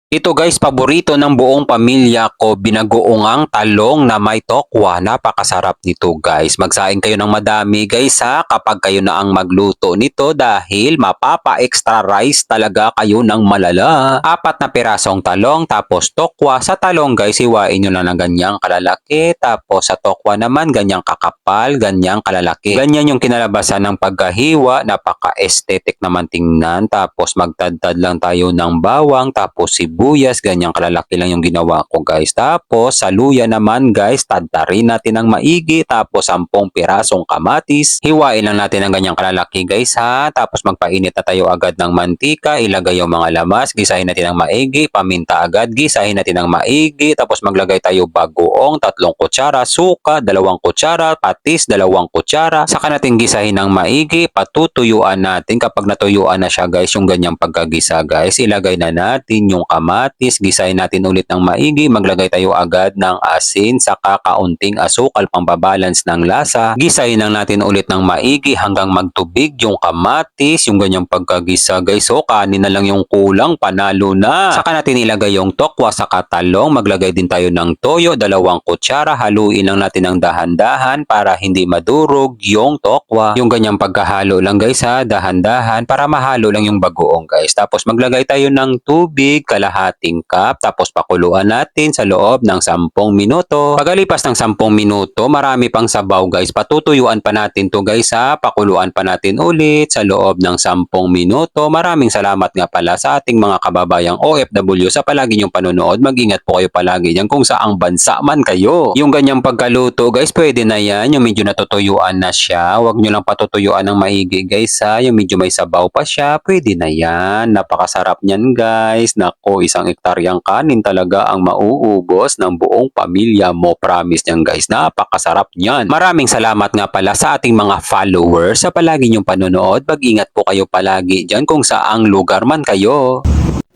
Ito guys, paborito ng buong pamilya ko, binagoongang talong na may tokwa. Napakasarap nito guys. Magsaing kayo ng madami guys ha kapag kayo na ang magluto nito dahil mapapa-extra rice talaga kayo ng malala. 4 na pirasong talong tapos tokwa. Sa talong guys, hiwain nyo lang ng ganyang kalalaki. Tapos sa tokwa naman, ganyang kakapal, ganyang kalalaki. Ganyan yung kinalabasan ng pagkahiwa. Napaka-aesthetic naman tingnan. Tapos magtadtad lang tayo ng bawang. Tapos sibuyas, ganyang kalalaki lang yung ginawa ko guys. Tapos sa luya naman guys, tadtarin natin ng maigi. Tapos 10 pirasong kamatis. Hiwain lang natin ng ganyang kalalaki guys ha. Tapos magpainit na tayo agad ng mantika. Ilagay yung mga lamas. Gisahin natin ng maigi. Paminta agad. Gisahin natin ng maigi. Tapos maglagay tayo bagoong 3 kutsara. Suka 2 kutsara. Patis 2 kutsara. Saka natin gisahin ng maigi. Patutuyuan natin. Kapag natuyuan na siya guys, yung ganyang pagkagisa guys, ilagay na natin yung kamatis, gisahin natin ulit ng maigi, maglagay tayo agad ng asin, saka kaunting asukal pambabalance ng lasa. Gisahin lang natin ulit ng maigi hanggang magtubig yung kamatis, yung ganyang pagkagisa guys. So kanin na lang yung kulang, panalo na. Saka natin ilagay yung tokwa sa katalong, maglagay din tayo ng toyo, 2 kutsara, haluin lang natin ng dahan-dahan para hindi madurog yung tokwa. Yung ganyang pagkahalo lang guys ha, dahan-dahan para mahalo lang yung bagoong guys. Tapos maglagay tayo ng tubig, kalahating cup, tapos pakuluan natin sa loob ng 10 minuto. Pagalipas ng 10 minuto, marami pang sabaw guys. Patutuyuan pa natin to guys ha. Pakuluan pa natin ulit sa loob ng 10 minuto. Maraming salamat nga pala sa ating mga kababayang OFW sa palagi niyong panonood. Mag-ingat po kayo palagi dyan kung saang bansa man kayo. Yung ganyang pagkaluto guys, pwede na yan. Yung medyo natutuyuan na siya. Huwag nyo lang patutuyuan ng maigi guys ha. Yung medyo may sabaw pa siya, pwede na yan. Napakasarap niyan guys. Nako, 1 hektaryang kanin talaga ang mauubos ng buong pamilya mo. Promise niyan guys, napakasarap niyan. Maraming salamat nga pala sa ating mga followers sa palagi niyong panonood. Mag-ingat po kayo palagi dyan kung saang lugar man kayo.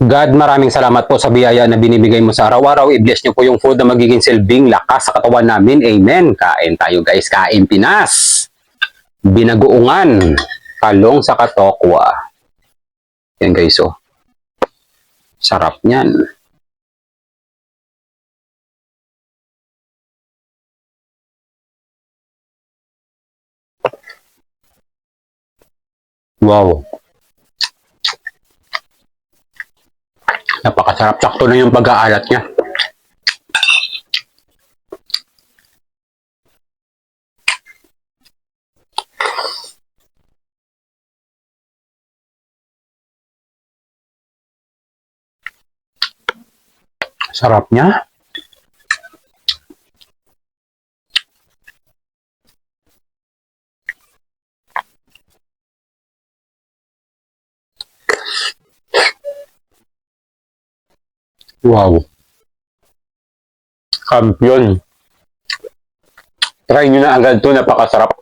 God, maraming salamat po sa biyaya na binibigay mo sa araw-araw. I-bless niyo po yung food na magiging silbing lakas sa katawan namin. Amen. Kain tayo guys. Kain Pinas. Binagoongan. Talong sa katokwa. Yan guys oh. Sarap niyan. Wow. Napakasarap. Sakto na yung pag-aalat niya. Sarap niya. Wow. Kampiyon. Try nyo na agad to, napakasarap.